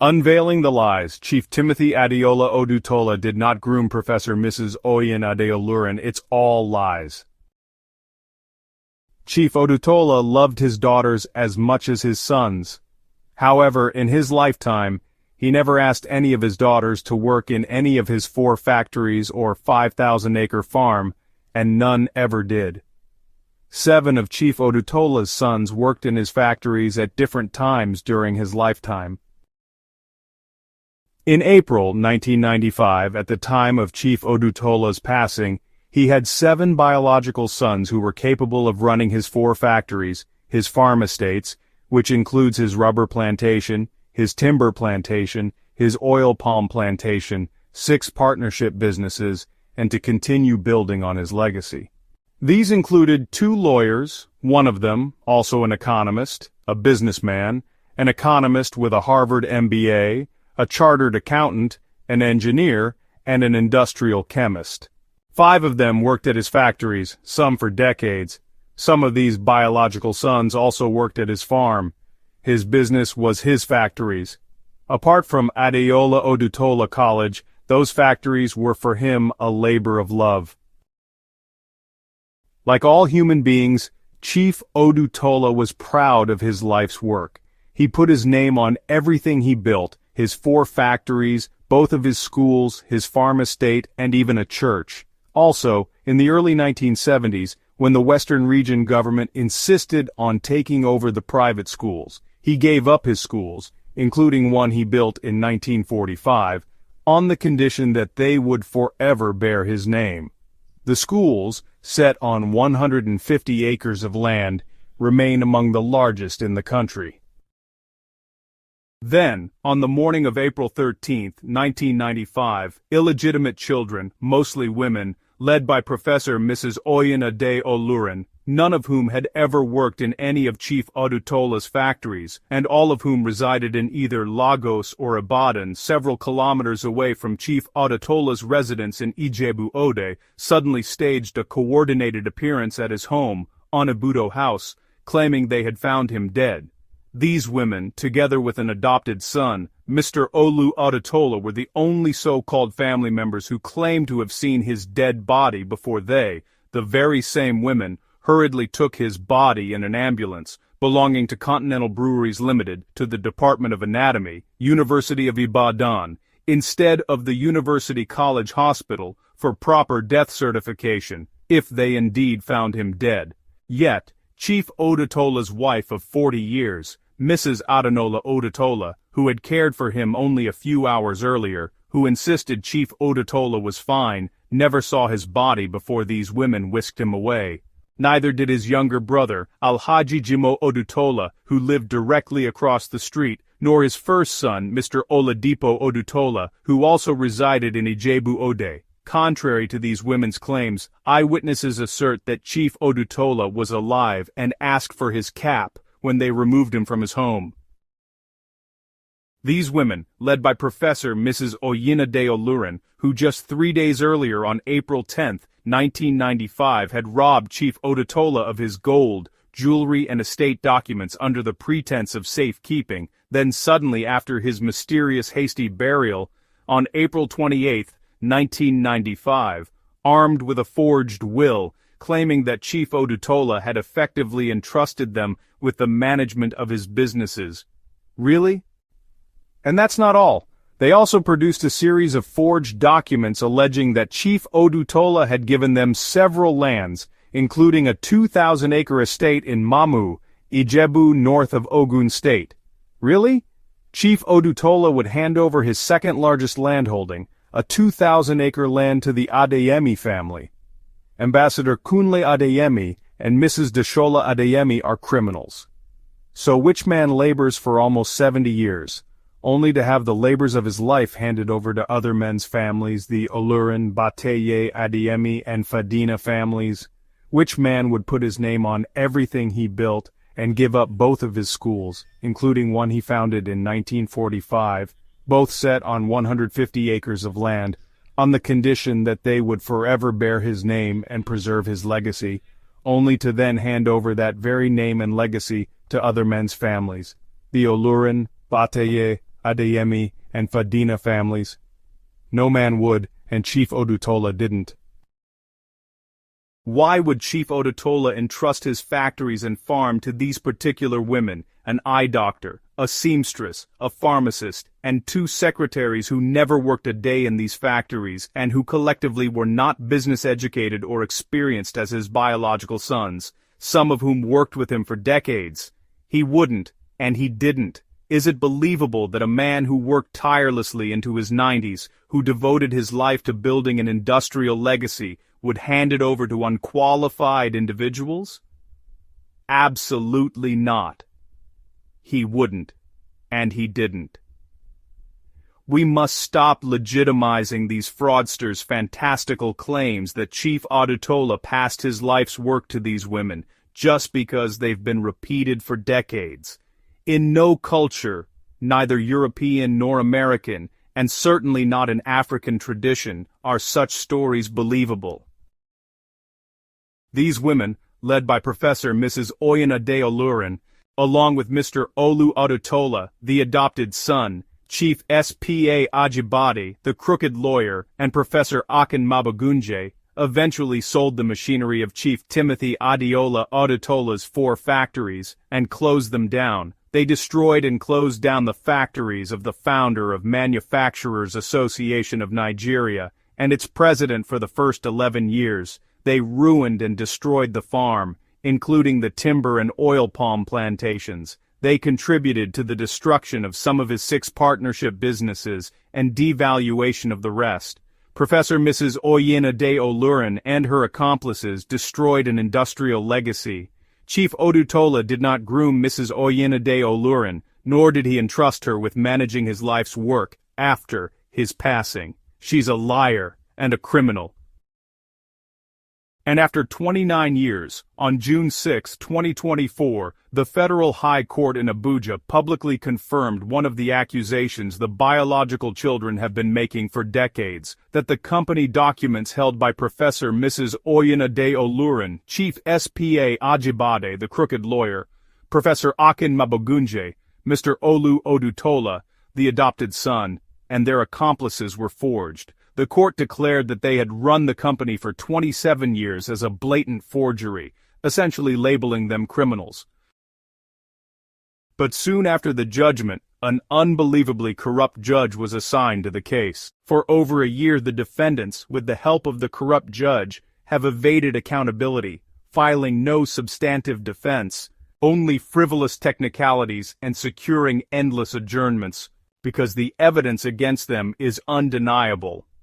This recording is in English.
Unveiling the lies, Chief Timothy Adeola Odutola did not groom Professor Mrs. Oyinade Olurin. It's all lies. Chief Odutola loved his daughters as much as his sons. However, in his lifetime, he never asked any of his daughters to work in any of his 4 factories or 5,000-acre farm, and none ever did. 7 of Chief Odutola's sons worked in his factories at different times during his lifetime. In April 1995, at the time of Chief Odutola's passing, he had 7 biological sons who were capable of running his 4 factories, his farm estates, which includes his rubber plantation, his timber plantation, his oil palm plantation, 6 partnership businesses, and to continue building on his legacy. These included 2 lawyers, one of them, also an economist, a businessman, an economist with a Harvard MBA, a chartered accountant, an engineer, and an industrial chemist. 5 of them worked at his factories, some for decades. Some of these biological sons also worked at his farm. His business was his factories. Apart from Adeola Odutola College, those factories were for him a labor of love. Like all human beings, Chief Odutola was proud of his life's work. He put his name on everything he built, his 4 factories, both of his schools, his farm estate, and even a church. Also, in the early 1970s, when the Western Region government insisted on taking over the private schools, he gave up his schools, including one he built in 1945, on the condition that they would forever bear his name. The schools, set on 150 acres of land, remain among the largest in the country. Then, on the morning of April 13, 1995, illegitimate children, mostly women, led by Professor Mrs. Oyinade Olurin, none of whom had ever worked in any of Chief Odutola's factories, and all of whom resided in either Lagos or Ibadan, several kilometers away from Chief Odutola's residence in Ijebu-Ode, suddenly staged a coordinated appearance at his home, Onibudo House, claiming they had found him dead. These women, together with an adopted son, Mr. Olu Odutola, were the only so-called family members who claimed to have seen his dead body before they, the very same women, hurriedly took his body in an ambulance, belonging to Continental Breweries Limited, to the Department of Anatomy, University of Ibadan, instead of the University College Hospital, for proper death certification, if they indeed found him dead. Yet, Chief Odutola's wife of 40 years, Mrs. Adeola Odutola, who had cared for him only a few hours earlier, who insisted Chief Odutola was fine, never saw his body before these women whisked him away. Neither did his younger brother, Alhaji Jimo Odutola, who lived directly across the street, nor his first son, Mr. Oladipo Odutola, who also resided in Ijebu-Ode. Contrary to these women's claims, eyewitnesses assert that Chief Odutola was alive and asked for his cap when they removed him from his home. These women, led by Professor Mrs. Oyinade Olurin, who just 3 days earlier on April 10, 1995 had robbed Chief Odutola of his gold, jewelry and estate documents under the pretense of safekeeping, then suddenly after his mysterious hasty burial, on April 28, 1995, armed with a forged will, claiming that Chief Odutola had effectively entrusted them with the management of his businesses. Really? And that's not all. They also produced a series of forged documents alleging that Chief Odutola had given them several lands, including a 2,000-acre estate in Mamu, Ijebu, north of Ogun State. Really? Chief Odutola would hand over his second-largest landholding, a 2,000-acre land, to the Adeyemi family. Ambassador Kunle Adeyemi and Mrs. Deshola Adeyemi are criminals. So which man labors for almost 70 years, only to have the labors of his life handed over to other men's families, the Olurin, Bateye, Adeyemi, and Fadina families? Which man would put his name on everything he built and give up both of his schools, including one he founded in 1945, both set on 150 acres of land, on the condition that they would forever bear his name and preserve his legacy, only to then hand over that very name and legacy to other men's families, the Olurin, Bateye, Adeyemi, and Fadina families? No man would, and Chief Odutola didn't. Why would Chief Odutola entrust his factories and farm to these particular women, an eye doctor, a seamstress, a pharmacist, and 2 secretaries who never worked a day in these factories and who collectively were not business educated or experienced as his biological sons, some of whom worked with him for decades? He wouldn't, and he didn't. Is it believable that a man who worked tirelessly into his 90s, who devoted his life to building an industrial legacy, would hand it over to unqualified individuals? Absolutely not. He wouldn't, and he didn't. We must stop legitimizing these fraudsters' fantastical claims that Chief Odutola passed his life's work to these women just because they've been repeated for decades. In no culture, neither European nor American, and certainly not in African tradition, are such stories believable. These women, led by Professor Mrs. Oyinade Olurin, along with Mr. Olu Odutola, the adopted son, Chief S.P.A. Ajibade, the crooked lawyer, and Professor Akin Mabogunje, eventually sold the machinery of Chief Timothy Adeola Odutola's 4 factories and closed them down. They destroyed and closed down the factories of the founder of Manufacturers Association of Nigeria and its president for the first 11 years. They ruined and destroyed the farm, including the timber and oil palm plantations. They contributed to the destruction of some of his 6 partnership businesses and devaluation of the rest. Professor Mrs. Oyinade Olurin and her accomplices destroyed an industrial legacy. Chief Odutola did not groom Mrs. Oyinade Olurin, nor did he entrust her with managing his life's work after his passing. She's a liar and a criminal. And after 29 years, on June 6, 2024, the Federal High Court in Abuja publicly confirmed one of the accusations the biological children have been making for decades, that the company documents held by Professor Mrs. Oyinade Olurin, Chief S.P.A. Ajibade, the crooked lawyer, Professor Akin Mabogunje, Mr. Olu Odutola, the adopted son, and their accomplices were forged. The court declared that they had run the company for 27 years as a blatant forgery, essentially labeling them criminals. But soon after the judgment, an unbelievably corrupt judge was assigned to the case. For over a year, the defendants, with the help of the corrupt judge, have evaded accountability, filing no substantive defense, only frivolous technicalities and securing endless adjournments, because the evidence against them is undeniable.